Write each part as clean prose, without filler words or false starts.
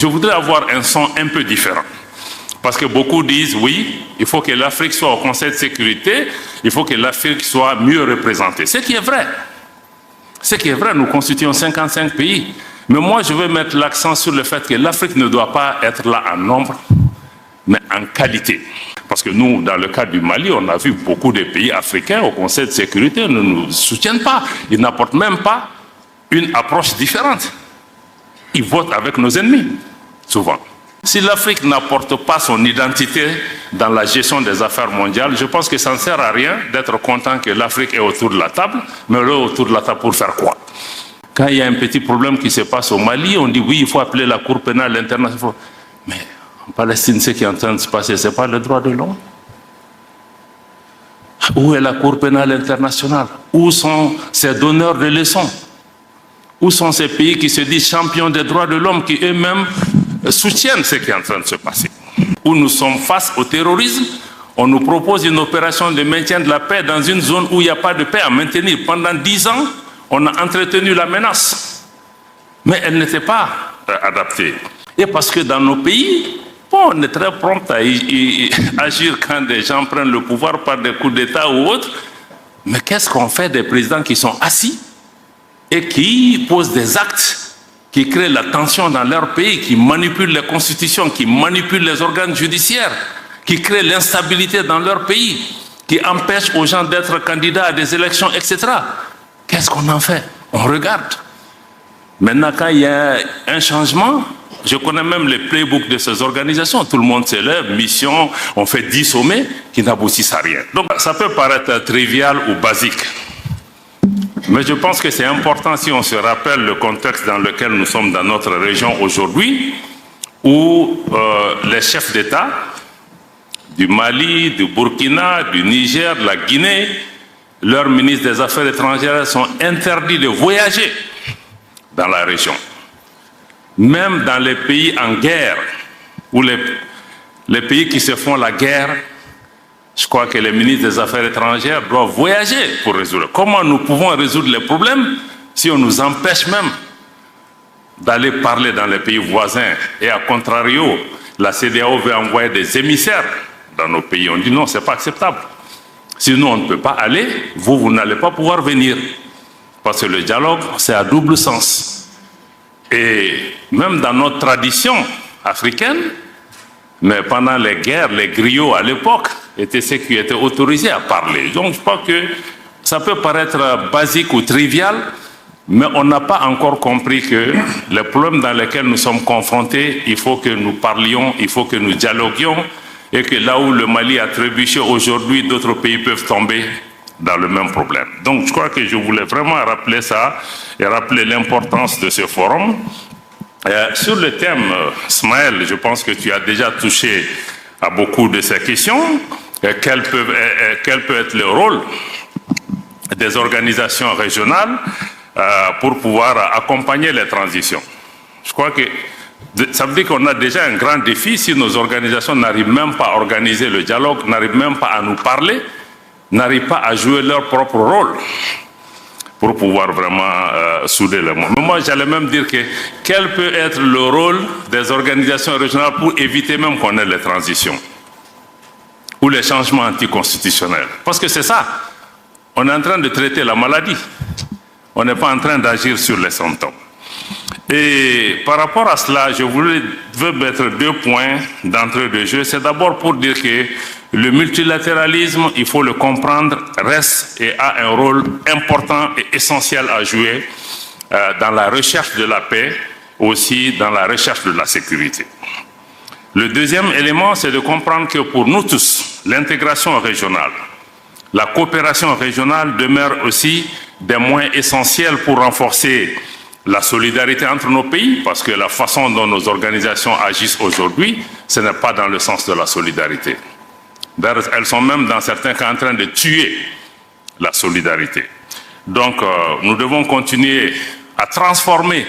Je voudrais avoir un son un peu différent. Parce que beaucoup disent, oui, il faut que l'Afrique soit au Conseil de sécurité, il faut que l'Afrique soit mieux représentée. Ce qui est vrai. Ce qui est vrai, nous constituons 55 pays. Mais moi, je veux mettre l'accent sur le fait que l'Afrique ne doit pas être là en nombre, mais en qualité. Parce que nous, dans le cas du Mali, on a vu beaucoup de pays africains au Conseil de sécurité ne nous soutiennent pas. Ils n'apportent même pas une approche différente. Ils votent avec nos ennemis, souvent. Si l'Afrique n'apporte pas son identité dans la gestion des affaires mondiales, je pense que ça ne sert à rien d'être content que l'Afrique est autour de la table, mais elle est autour de la table pour faire quoi? Quand il y a un petit problème qui se passe au Mali, on dit oui, il faut appeler la Cour pénale internationale. Mais en Palestine, ce qui est en train de se passer, ce n'est pas le droit de l'homme. Où est la Cour pénale internationale? Où sont ces donneurs de leçons? Où sont ces pays qui se disent champions des droits de l'homme, qui eux-mêmes soutiennent ce qui est en train de se passer? Où nous sommes face au terrorisme, on nous propose une opération de maintien de la paix dans une zone où il n'y a pas de paix à maintenir. Pendant 10 ans, on a entretenu la menace, mais elle n'était pas adaptée. Et parce que dans nos pays, bon, on est très prompt à agir quand des gens prennent le pouvoir par des coups d'État ou autres. Mais qu'est-ce qu'on fait des présidents qui sont assis et qui posent des actes qui créent la tension dans leur pays, qui manipulent les constitutions, qui manipulent les organes judiciaires, qui créent l'instabilité dans leur pays, qui empêchent aux gens d'être candidats à des élections, etc. Qu'est-ce qu'on en fait? On regarde. Maintenant, quand il y a un changement, je connais même les playbooks de ces organisations. Tout le monde s'élève, mission, on fait 10 sommets qui n'aboutissent à rien. Donc, ça peut paraître trivial ou basique. Mais je pense que c'est important si on se rappelle le contexte dans lequel nous sommes dans notre région aujourd'hui, où les chefs d'État du Mali, du Burkina, du Niger, de la Guinée, leurs ministres des Affaires étrangères sont interdits de voyager dans la région. Même dans les pays en guerre, ou les pays qui se font la guerre, je crois que les ministres des Affaires étrangères doivent voyager pour résoudre. Comment nous pouvons résoudre les problèmes si on nous empêche même d'aller parler dans les pays voisins? Et à contrario, la CEDEAO veut envoyer des émissaires dans nos pays. On dit non, ce n'est pas acceptable. Sinon, on ne peut pas aller, vous n'allez pas pouvoir venir. Parce que le dialogue, c'est à double sens. Et même dans notre tradition africaine, mais pendant les guerres, les griots à l'époque étaient ceux qui étaient autorisés à parler. Donc je crois que ça peut paraître basique ou trivial, mais on n'a pas encore compris que les problèmes dans lesquels nous sommes confrontés, il faut que nous parlions, il faut que nous dialoguions, et que là où le Mali a trébuché aujourd'hui, d'autres pays peuvent tomber dans le même problème. Donc je crois que je voulais vraiment rappeler ça et rappeler l'importance de ce forum. Sur le thème, Smaël, je pense que tu as déjà touché à beaucoup de ces questions. Quel peut être le rôle des organisations régionales pour pouvoir accompagner les transitions? Je crois que ça veut dire qu'on a déjà un grand défi si nos organisations n'arrivent même pas à organiser le dialogue, n'arrivent même pas à nous parler, n'arrivent pas à jouer leur propre rôle pour pouvoir vraiment souder le monde. Mais moi, j'allais même dire que quel peut être le rôle des organisations régionales pour éviter même qu'on ait les transitions ou les changements anticonstitutionnels. Parce que c'est ça, on est en train de traiter la maladie, on n'est pas en train d'agir sur les symptômes. Et par rapport à cela, je veux mettre 2 points d'entrée de jeu. C'est d'abord pour dire que le multilatéralisme, il faut le comprendre, reste et a un rôle important et essentiel à jouer dans la recherche de la paix, aussi dans la recherche de la sécurité. Le deuxième élément, c'est de comprendre que pour nous tous, l'intégration régionale, la coopération régionale demeure aussi des moyens essentiels pour renforcer la solidarité entre nos pays, parce que la façon dont nos organisations agissent aujourd'hui, ce n'est pas dans le sens de la solidarité. Elles sont même dans certains cas en train de tuer la solidarité. Donc nous devons continuer à transformer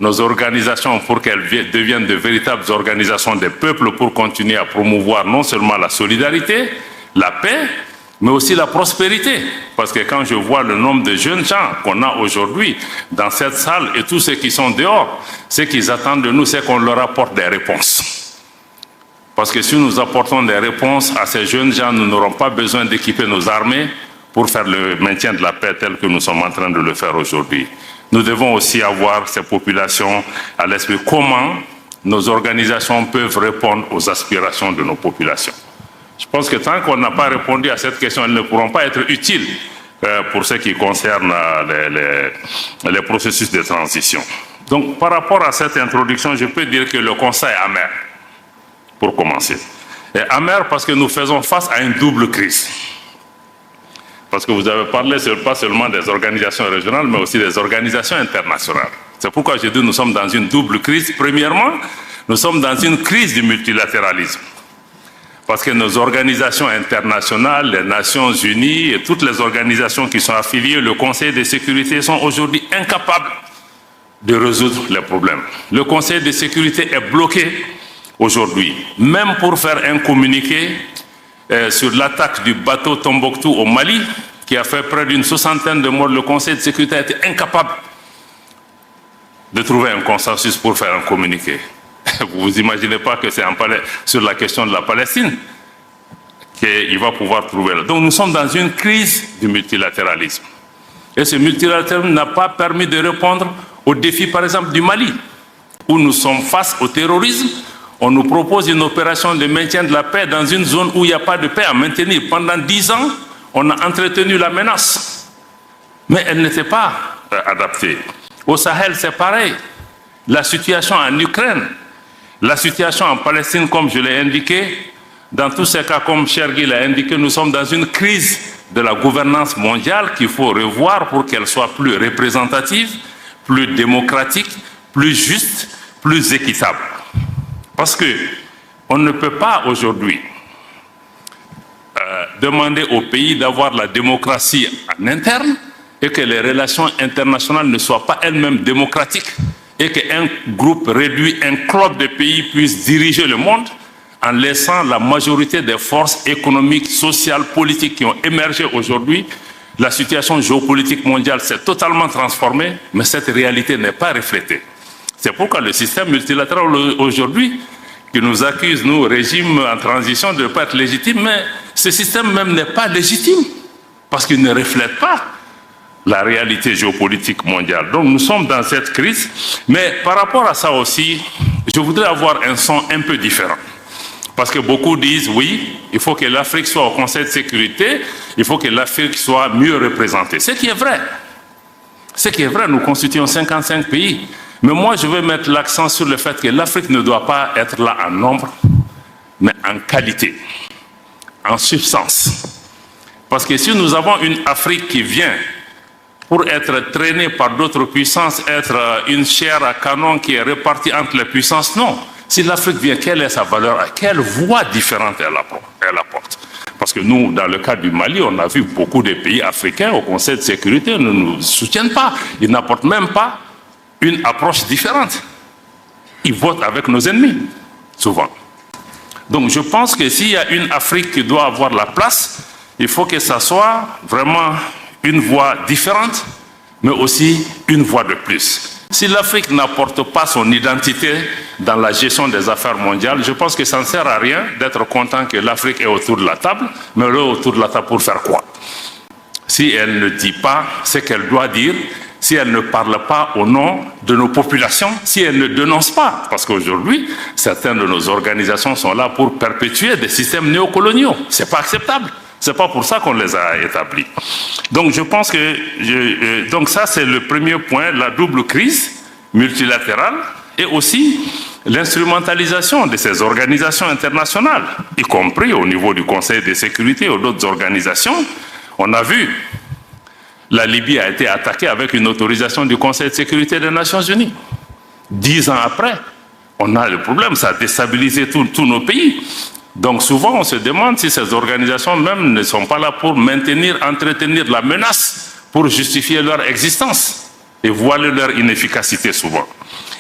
nos organisations pour qu'elles deviennent de véritables organisations des peuples, pour continuer à promouvoir non seulement la solidarité, la paix, mais aussi la prospérité. Parce que quand je vois le nombre de jeunes gens qu'on a aujourd'hui dans cette salle et tous ceux qui sont dehors, ce qu'ils attendent de nous, c'est qu'on leur apporte des réponses. Parce que si nous apportons des réponses à ces jeunes gens, nous n'aurons pas besoin d'équiper nos armées pour faire le maintien de la paix tel que nous sommes en train de le faire aujourd'hui. Nous devons aussi avoir ces populations à l'esprit. Comment nos organisations peuvent répondre aux aspirations de nos populations? Je pense que tant qu'on n'a pas répondu à cette question, elles ne pourront pas être utiles pour ce qui concerne les processus de transition. Donc, par rapport à cette introduction, je peux dire que le constat est amer, pour commencer. Et amer parce que nous faisons face à une double crise. Parce que vous avez parlé pas seulement des organisations régionales, mais aussi des organisations internationales. C'est pourquoi je dis que nous sommes dans une double crise. Premièrement, nous sommes dans une crise du multilatéralisme. Parce que nos organisations internationales, les Nations Unies et toutes les organisations qui sont affiliées, le Conseil de sécurité, sont aujourd'hui incapables de résoudre les problèmes. Le Conseil de sécurité est bloqué aujourd'hui. Même pour faire un communiqué sur l'attaque du bateau Tombouctou au Mali, qui a fait près d'une 60aine de morts, le Conseil de sécurité a été incapable de trouver un consensus pour faire un communiqué. Vous vous imaginez pas que c'est sur la question de la Palestine qu'il va pouvoir trouver là. Donc nous sommes dans une crise du multilatéralisme. Et ce multilatéralisme n'a pas permis de répondre aux défis, par exemple, du Mali, où nous sommes face au terrorisme. On nous propose une opération de maintien de la paix dans une zone où il n'y a pas de paix à maintenir. Pendant 10 ans, on a entretenu la menace. Mais elle n'était pas adaptée. Au Sahel, c'est pareil. La situation en Ukraine, la situation en Palestine, comme je l'ai indiqué, dans tous ces cas, comme Chergui l'a indiqué, nous sommes dans une crise de la gouvernance mondiale qu'il faut revoir pour qu'elle soit plus représentative, plus démocratique, plus juste, plus équitable. Parce qu'on ne peut pas aujourd'hui demander au pays d'avoir la démocratie en interne et que les relations internationales ne soient pas elles-mêmes démocratiques et qu'un groupe réduit, un club de pays puisse diriger le monde en laissant la majorité des forces économiques, sociales, politiques qui ont émergé aujourd'hui. La situation géopolitique mondiale s'est totalement transformée, mais cette réalité n'est pas reflétée. C'est pourquoi le système multilatéral aujourd'hui, qui nous accuse, nous, régime en transition, de ne pas être légitime, mais ce système même n'est pas légitime, parce qu'il ne reflète pas la réalité géopolitique mondiale. Donc nous sommes dans cette crise, mais par rapport à ça aussi, je voudrais avoir un son un peu différent. Parce que beaucoup disent, oui, il faut que l'Afrique soit au Conseil de sécurité, il faut que l'Afrique soit mieux représentée. Ce qui est vrai. Ce qui est vrai, nous constituons 55 pays. Mais moi, je veux mettre l'accent sur le fait que l'Afrique ne doit pas être là en nombre, mais en qualité, en substance. Parce que si nous avons une Afrique qui vient pour être traînée par d'autres puissances, être une chair à canon qui est répartie entre les puissances, non. Si l'Afrique vient, quelle est sa valeur? Quelle voie différente elle apporte? Parce que nous, dans le cas du Mali, on a vu beaucoup de pays africains au Conseil de sécurité ne nous soutiennent pas. Ils n'apportent même pas une approche différente. Ils votent avec nos ennemis, souvent. Donc je pense que s'il y a une Afrique qui doit avoir la place, il faut que ça soit vraiment une voie différente, mais aussi une voie de plus. Si l'Afrique n'apporte pas son identité dans la gestion des affaires mondiales, je pense que ça ne sert à rien d'être content que l'Afrique est autour de la table, mais elle est autour de la table pour faire quoi? Si elle ne dit pas ce qu'elle doit dire, si elle ne parle pas au nom de nos populations, si elle ne dénonce pas, parce qu'aujourd'hui, certaines de nos organisations sont là pour perpétuer des systèmes néocoloniaux. Ce n'est pas acceptable. Ce n'est pas pour ça qu'on les a établis. Donc je pense que donc ça c'est le premier point, la double crise multilatérale et aussi l'instrumentalisation de ces organisations internationales, y compris au niveau du Conseil de sécurité ou d'autres organisations. On a vu, la Libye a été attaquée avec une autorisation du Conseil de sécurité des Nations Unies. 10 ans après, on a le problème, ça a déstabilisé tous nos pays. Donc souvent, on se demande si ces organisations même ne sont pas là pour maintenir, entretenir la menace, pour justifier leur existence et voiler leur inefficacité souvent.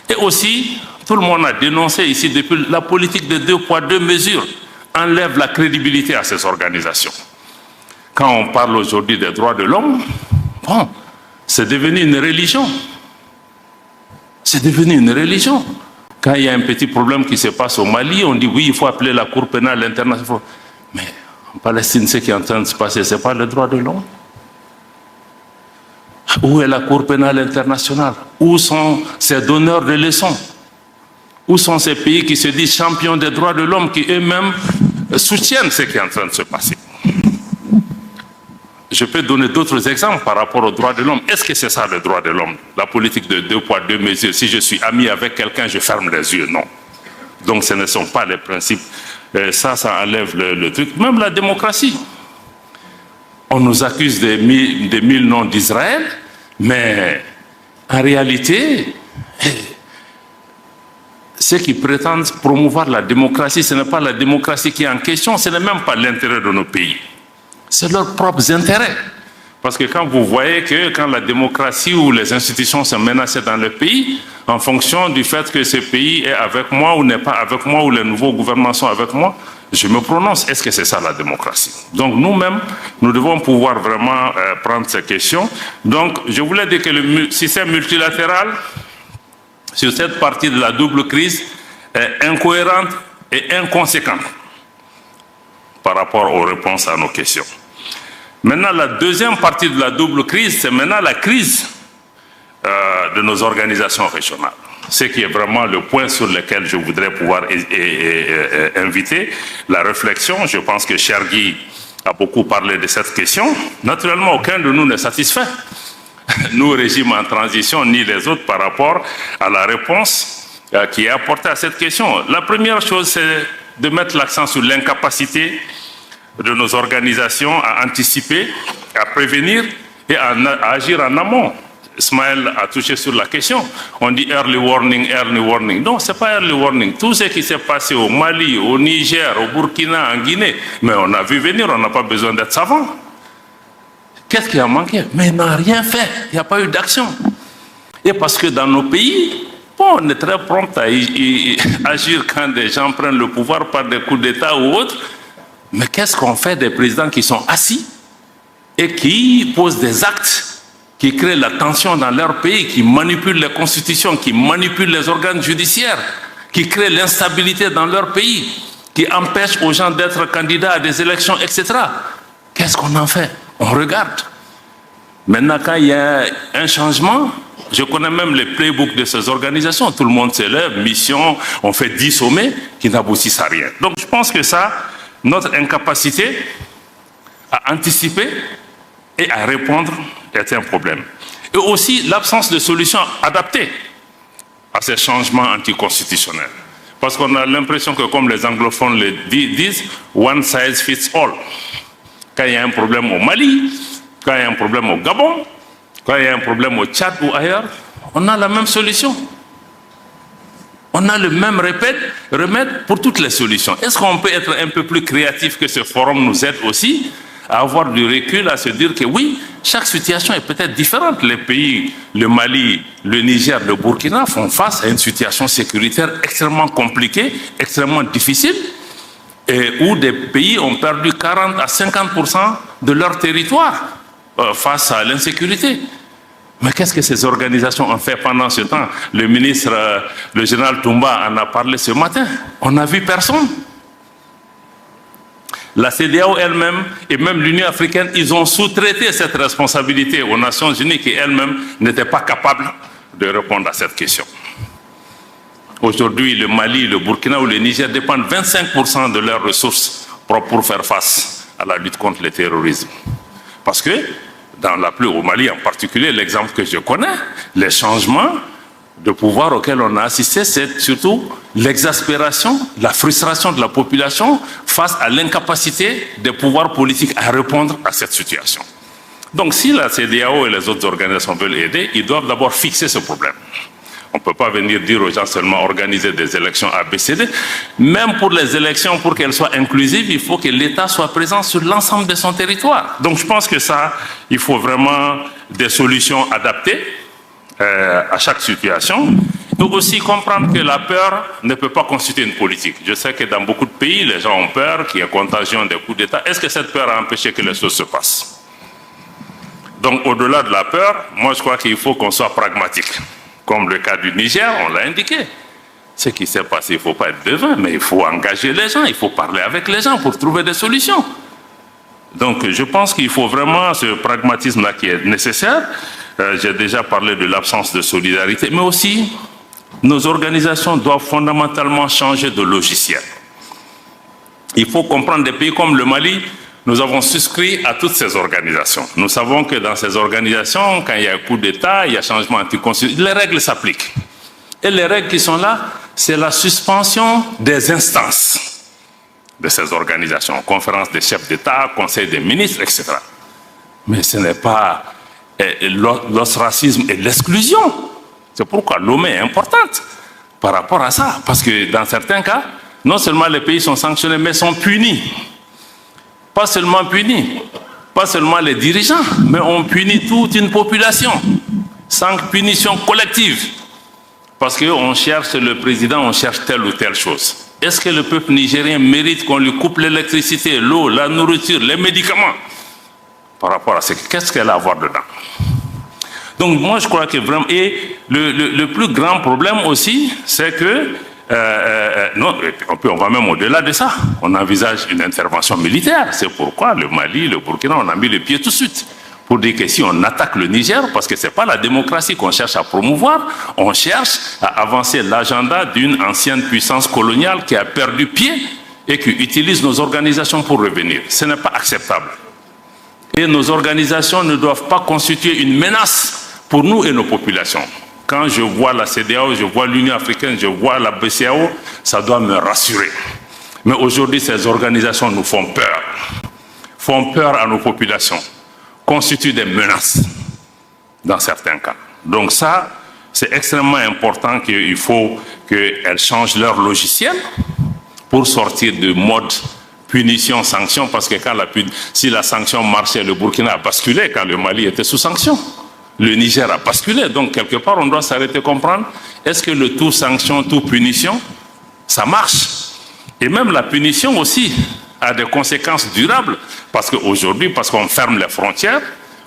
Et aussi, tout le monde a dénoncé ici depuis la politique de 2 poids 2 mesures enlève la crédibilité à ces organisations. quand on parle aujourd'hui des droits de l'homme, bon, c'est devenu une religion. C'est devenu une religion. Quand il y a un petit problème qui se passe au Mali, on dit oui, il faut appeler la Cour pénale internationale. Mais en Palestine, ce qui est en train de se passer, ce n'est pas le droit de l'homme. Où est la Cour pénale internationale? Où sont ces donneurs de leçons? Où sont ces pays qui se disent champions des droits de l'homme, qui eux-mêmes soutiennent ce qui est en train de se passer? Je peux donner d'autres exemples par rapport aux droits de l'homme. Est-ce que c'est ça le droit de l'homme? La politique de 2 poids 2 mesures. Si je suis ami avec quelqu'un, je ferme les yeux. Non. Donc ce ne sont pas les principes. Ça enlève le truc. Même la démocratie. On nous accuse des 1000 noms d'Israël, mais en réalité, ceux qui prétendent promouvoir la démocratie, ce n'est pas la démocratie qui est en question, ce n'est même pas l'intérêt de nos pays. C'est leurs propres intérêts. Parce que quand vous voyez que quand la démocratie ou les institutions sont menacées dans le pays, en fonction du fait que ce pays est avec moi ou n'est pas avec moi, ou les nouveaux gouvernements sont avec moi, je me prononce. Est-ce que c'est ça la démocratie? Donc nous-mêmes, nous devons pouvoir vraiment prendre ces questions. Donc je voulais dire que le système multilatéral, sur cette partie de la double crise, est incohérente et inconséquente par rapport aux réponses à nos questions. Maintenant, la deuxième partie de la double crise, c'est maintenant la crise de nos organisations régionales. Ce qui est vraiment le point sur lequel je voudrais pouvoir inviter la réflexion. Je pense que Chergui a beaucoup parlé de cette question. Naturellement, aucun de nous n'est satisfait. Nous, régime en transition, ni les autres, par rapport à la réponse qui est apportée à cette question. La première chose, c'est de mettre l'accent sur l'incapacité de nos organisations à anticiper, à prévenir et à agir en amont. Ismaël a touché sur la question. On dit early warning, early warning. Non, ce n'est pas early warning. Tout ce qui s'est passé au Mali, au Niger, au Burkina, en Guinée, mais on a vu venir, on n'a pas besoin d'être savant. Qu'est-ce qui a manqué? Mais il n'a rien fait. Il n'y a pas eu d'action. Et parce que dans nos pays, bon, on est très prompt à agir quand des gens prennent le pouvoir par des coups d'État ou autres. Mais qu'est-ce qu'on fait des présidents qui sont assis et qui posent des actes, qui créent la tension dans leur pays, qui manipulent les constitutions, qui manipulent les organes judiciaires, qui créent l'instabilité dans leur pays, qui empêchent aux gens d'être candidats à des élections, etc. Qu'est-ce qu'on en fait? On regarde. Maintenant, quand il y a un changement, je connais même les playbooks de ces organisations. Tout le monde s'élève, mission, on fait 10 sommets qui n'aboutissent à rien. Donc je pense que ça, notre incapacité à anticiper et à répondre est un problème. Et aussi l'absence de solutions adaptées à ces changements anticonstitutionnels. Parce qu'on a l'impression que, comme les anglophones le disent, one size fits all. Quand il y a un problème au Mali, quand il y a un problème au Gabon, quand il y a un problème au Tchad ou ailleurs, on a la même solution. On a le même remède pour toutes les solutions. Est-ce qu'on peut être un peu plus créatif, que ce forum nous aide aussi à avoir du recul, à se dire que oui, chaque situation est peut-être différente. Les pays, le Mali, le Niger, le Burkina font face à une situation sécuritaire extrêmement compliquée, extrêmement difficile, et où des pays ont perdu 40 à 50% de leur territoire face à l'insécurité. Mais qu'est-ce que ces organisations ont fait pendant ce temps? Le ministre, le général Toumba en a parlé ce matin. On n'a vu personne. La CEDEAO elle-même et même l'Union africaine, ils ont sous-traité cette responsabilité aux Nations Unies qui elles-mêmes n'étaient pas capables de répondre à cette question. Aujourd'hui, le Mali, le Burkina ou le Niger dépendent 25% de leurs ressources propres pour faire face à la lutte contre le terrorisme. Parce que, au Mali en particulier, l'exemple que je connais, les changements de pouvoir auxquels on a assisté, c'est surtout l'exaspération, la frustration de la population face à l'incapacité des pouvoirs politiques à répondre à cette situation. Donc si la CEDEAO et les autres organisations veulent aider, ils doivent d'abord fixer ce problème. On ne peut pas venir dire aux gens seulement organiser des élections ABCD. Même pour les élections, pour qu'elles soient inclusives, il faut que l'État soit présent sur l'ensemble de son territoire. Donc je pense que ça, il faut vraiment des solutions adaptées à chaque situation. Mais aussi comprendre que la peur ne peut pas constituer une politique. Je sais que dans beaucoup de pays, les gens ont peur qu'il y ait contagion des coups d'État. Est-ce que cette peur a empêché que les choses se passent? Donc, au-delà de la peur, moi, je crois qu'il faut qu'on soit pragmatique. Comme le cas du Niger, on l'a indiqué. Ce qui s'est passé, il ne faut pas être devin, mais il faut engager les gens, il faut parler avec les gens pour trouver des solutions. Donc, je pense qu'il faut vraiment ce pragmatisme-là qui est nécessaire. J'ai déjà parlé de l'absence de solidarité, mais aussi, nos organisations doivent fondamentalement changer de logiciel. Il faut comprendre des pays comme le Mali, nous avons souscrit à toutes ces organisations. Nous savons que dans ces organisations, quand il y a un coup d'État, il y a changement anticonstitutionnel, les règles s'appliquent. Et les règles qui sont là, c'est la suspension des instances de ces organisations, conférence des chefs d'État, conseil des ministres, etc. Mais ce n'est pas l'ostracisme et l'exclusion. C'est pourquoi Lomé est importante par rapport à ça. Parce que dans certains cas, non seulement les pays sont sanctionnés, mais sont punis. Pas seulement punis, pas seulement les dirigeants, mais on punit toute une population, sans punition collective. Parce qu'on cherche le président, on cherche telle ou telle chose. Est-ce que le peuple nigérien mérite qu'on lui coupe l'électricité, l'eau, la nourriture, les médicaments? Par rapport à ce qu'est-ce qu'elle a à voir dedans? Donc moi je crois que vraiment, et le plus grand problème aussi, c'est que, non, on va même au-delà de ça, on envisage une intervention militaire. C'est pourquoi le Mali, le Burkina, on a mis le pied tout de suite. Pour dire que si on attaque le Niger, parce que ce n'est pas la démocratie qu'on cherche à promouvoir, on cherche à avancer l'agenda d'une ancienne puissance coloniale qui a perdu pied et qui utilise nos organisations pour revenir. Ce n'est pas acceptable. Et nos organisations ne doivent pas constituer une menace pour nous et nos populations. Quand je vois la CEDEAO, je vois l'Union africaine, je vois la BCEAO, ça doit me rassurer. Mais aujourd'hui, ces organisations nous font peur à nos populations, constituent des menaces dans certains cas. Donc ça, c'est extrêmement important qu'il faut qu'elles changent leur logiciel pour sortir du mode punition-sanction, parce que si la sanction marchait, le Burkina a basculé quand le Mali était sous sanction. Le Niger a basculé. Donc, quelque part, on doit s'arrêter comprendre, est-ce que le tout sanction, tout punition, ça marche? Et même la punition aussi a des conséquences durables, parce qu'aujourd'hui, parce qu'on ferme les frontières,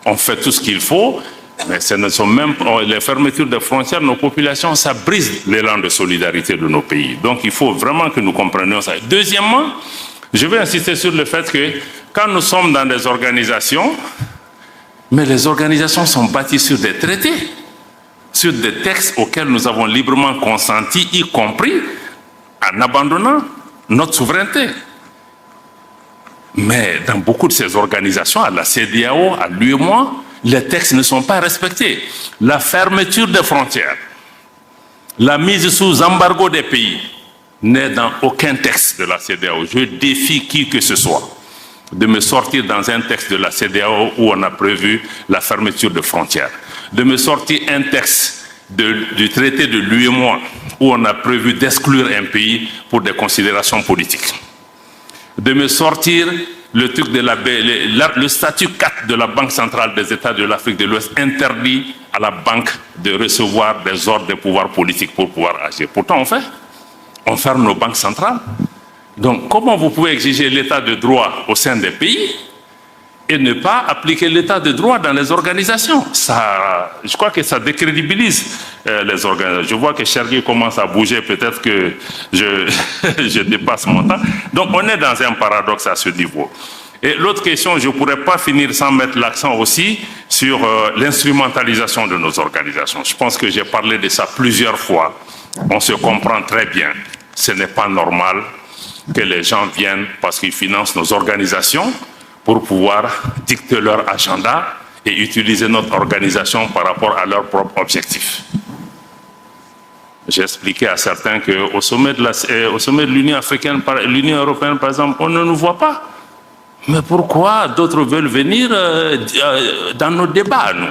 on fait tout ce qu'il faut, mais ce ne sont même les fermetures des frontières, nos populations, ça brise l'élan de solidarité de nos pays. Donc, il faut vraiment que nous comprenions ça. Deuxièmement, je vais insister sur le fait que quand nous sommes dans des organisations, mais les organisations sont bâties sur des traités, sur des textes auxquels nous avons librement consenti, y compris en abandonnant notre souveraineté. Mais dans beaucoup de ces organisations, à la CEDEAO, à l'UEMOA, les textes ne sont pas respectés. La fermeture des frontières, la mise sous embargo des pays, n'est dans aucun texte de la CEDEAO. Je défie qui que ce soit de me sortir dans un texte de la CEDEAO où on a prévu la fermeture de frontières, de me sortir un texte du traité de l'UEMOA où on a prévu d'exclure un pays pour des considérations politiques, de me sortir le truc de le statut 4 de la Banque centrale des États de l'Afrique de l'Ouest interdit à la banque de recevoir des ordres des pouvoirs politiques pour pouvoir agir. Pourtant, on ferme nos banques centrales. Donc, comment vous pouvez exiger l'état de droit au sein des pays et ne pas appliquer l'état de droit dans les organisations? Je crois que ça décrédibilise les organisations. Je vois que Chergui commence à bouger, peut-être que je dépasse mon temps. Donc, on est dans un paradoxe à ce niveau. Et l'autre question, je ne pourrais pas finir sans mettre l'accent aussi sur l'instrumentalisation de nos organisations. Je pense que j'ai parlé de ça plusieurs fois. On se comprend très bien. Ce n'est pas normal que les gens viennent parce qu'ils financent nos organisations pour pouvoir dicter leur agenda et utiliser notre organisation par rapport à leurs propres objectifs. J'ai expliqué à certains qu'au sommet de l'Union africaine, l'Union européenne par exemple, on ne nous voit pas. Mais pourquoi d'autres veulent venir dans nos débats, nous?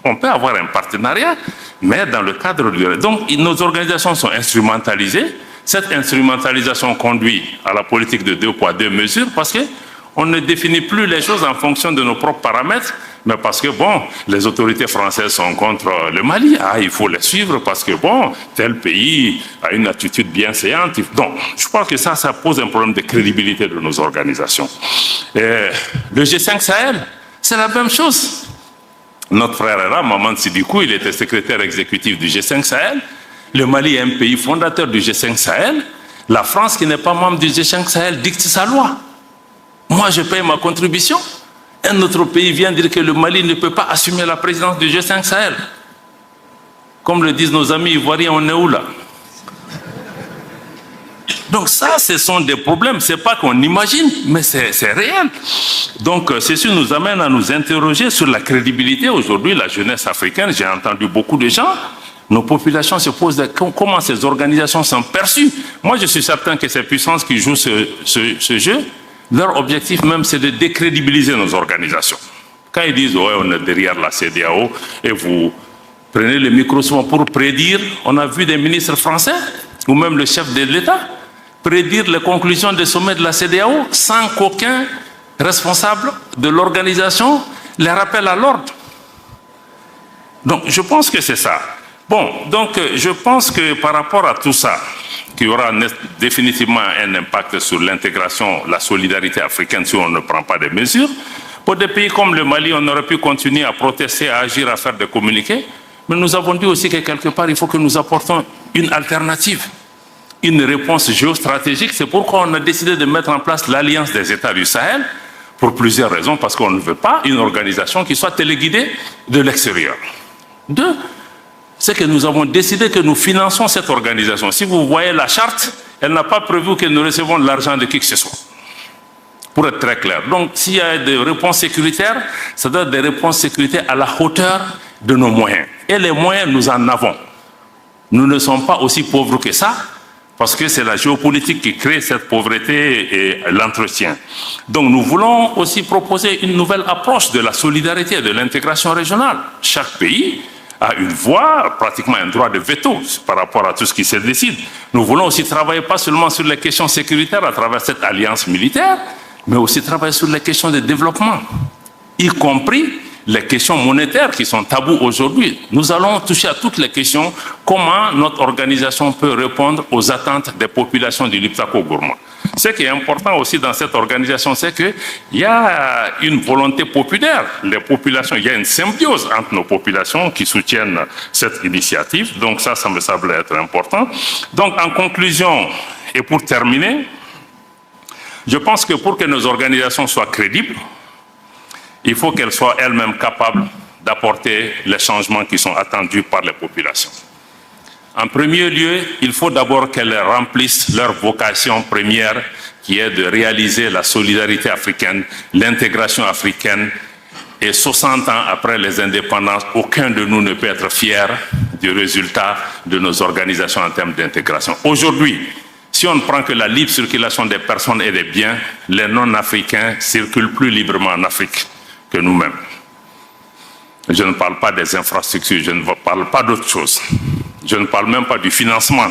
On peut avoir un partenariat, mais dans le cadre du... Donc, nos organisations sont instrumentalisées. Cette instrumentalisation conduit à la politique de 2 poids, 2 mesures, parce qu'on ne définit plus les choses en fonction de nos propres paramètres, mais parce que, bon, les autorités françaises sont contre le Mali. Ah, il faut les suivre parce que, bon, tel pays a une attitude bienséante. Donc, je crois que ça pose un problème de crédibilité de nos organisations. Et le G5 Sahel, c'est la même chose. Notre frère est là, Maman Sidikou, il était secrétaire exécutif du G5 Sahel. Le Mali est un pays fondateur du G5 Sahel. La France, qui n'est pas membre du G5 Sahel, dicte sa loi. Moi, je paye ma contribution. Un autre pays vient dire que le Mali ne peut pas assumer la présidence du G5 Sahel. Comme le disent nos amis ivoiriens, on est où là? Donc ça, ce sont des problèmes. Ce n'est pas qu'on imagine, mais c'est réel. Donc ceci nous amène à nous interroger sur la crédibilité. Aujourd'hui, la jeunesse africaine, j'ai entendu beaucoup de gens, nos populations se posent comment ces organisations sont perçues. Moi, je suis certain que ces puissances qui jouent ce jeu, leur objectif même, c'est de décrédibiliser nos organisations. Quand ils disent, ouais, on est derrière la CEDEAO, et vous prenez le micro souvent pour prédire, on a vu des ministres français, ou même le chef de l'État, prédire les conclusions des sommets de la CEDEAO sans qu'aucun responsable de l'organisation les rappelle à l'ordre. Donc, je pense que c'est ça. Bon, donc, je pense que par rapport à tout ça, qu'il y aura définitivement un impact sur l'intégration, la solidarité africaine si on ne prend pas des mesures. Pour des pays comme le Mali, on aurait pu continuer à protester, à agir, à faire des communiqués, mais nous avons dit aussi que quelque part, il faut que nous apportons une alternative, une réponse géostratégique. C'est pourquoi on a décidé de mettre en place l'Alliance des États du Sahel, pour plusieurs raisons, parce qu'on ne veut pas une organisation qui soit téléguidée de l'extérieur. Deux, c'est que nous avons décidé que nous finançons cette organisation. Si vous voyez la charte, elle n'a pas prévu que nous recevons de l'argent de qui que ce soit. Pour être très clair. Donc, s'il y a des réponses sécuritaires, ça doit être des réponses sécuritaires à la hauteur de nos moyens. Et les moyens, nous en avons. Nous ne sommes pas aussi pauvres que ça, parce que c'est la géopolitique qui crée cette pauvreté et l'entretien. Donc, nous voulons aussi proposer une nouvelle approche de la solidarité et de l'intégration régionale. Chaque pays a une voix, pratiquement un droit de veto par rapport à tout ce qui se décide. Nous voulons aussi travailler pas seulement sur les questions sécuritaires à travers cette alliance militaire, mais aussi travailler sur les questions de développement, y compris les questions monétaires qui sont tabous aujourd'hui. Nous allons toucher à toutes les questions, comment notre organisation peut répondre aux attentes des populations du Liptako-Gourma. Ce qui est important aussi dans cette organisation, c'est qu'il y a une volonté populaire. Les populations, il y a une symbiose entre nos populations qui soutiennent cette initiative. Donc ça me semble être important. Donc en conclusion, et pour terminer, je pense que pour que nos organisations soient crédibles, il faut qu'elles soient elles-mêmes capables d'apporter les changements qui sont attendus par les populations. En premier lieu, il faut d'abord qu'elles remplissent leur vocation première, qui est de réaliser la solidarité africaine, l'intégration africaine. Et 60 ans après les indépendances, aucun de nous ne peut être fier du résultat de nos organisations en termes d'intégration. Aujourd'hui, si on ne prend que la libre circulation des personnes et des biens, les non-africains circulent plus librement en Afrique que nous-mêmes. Je ne parle pas des infrastructures, je ne parle pas d'autre chose. Je ne parle même pas du financement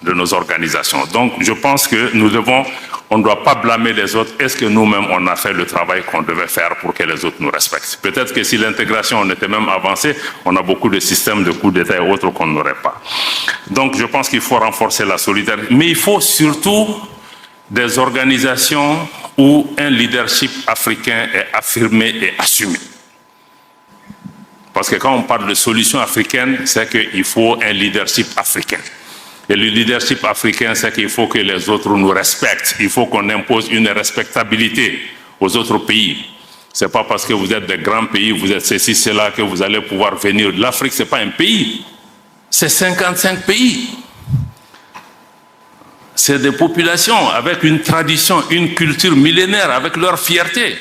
de nos organisations. Donc, je pense que on ne doit pas blâmer les autres. Est-ce que nous-mêmes, on a fait le travail qu'on devait faire pour que les autres nous respectent? Peut-être que si l'intégration, on était même avancée, on a beaucoup de systèmes de coups d'État et autres qu'on n'aurait pas. Donc, je pense qu'il faut renforcer la solidarité. Mais il faut surtout des organisations où un leadership africain est affirmé et assumé. Parce que quand on parle de solution africaine, c'est qu'il faut un leadership africain. Et le leadership africain, c'est qu'il faut que les autres nous respectent. Il faut qu'on impose une respectabilité aux autres pays. Ce n'est pas parce que vous êtes des grands pays, vous êtes ceci, cela, que vous allez pouvoir venir. L'Afrique, ce n'est pas un pays. C'est 55 pays. C'est des populations avec une tradition, une culture millénaire, avec leur fierté.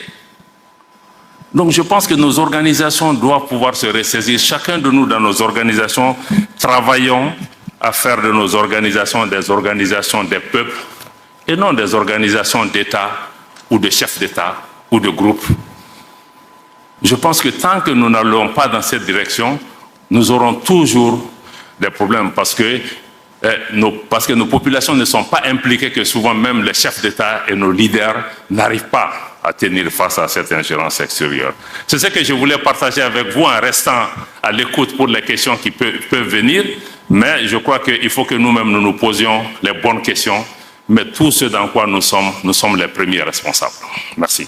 Donc je pense que nos organisations doivent pouvoir se ressaisir. Chacun de nous dans nos organisations, travaillons à faire de nos organisations des peuples et non des organisations d'État ou de chefs d'État ou de groupes. Je pense que tant que nous n'allons pas dans cette direction, nous aurons toujours des problèmes parce que nos populations ne sont pas impliquées, que souvent même les chefs d'État et nos leaders n'arrivent pas à tenir face à cette ingérence extérieure. C'est ce que je voulais partager avec vous en restant à l'écoute pour les questions qui peuvent venir, mais je crois qu'il faut que nous-mêmes nous posions les bonnes questions, mais tout ce dans quoi nous sommes les premiers responsables. Merci.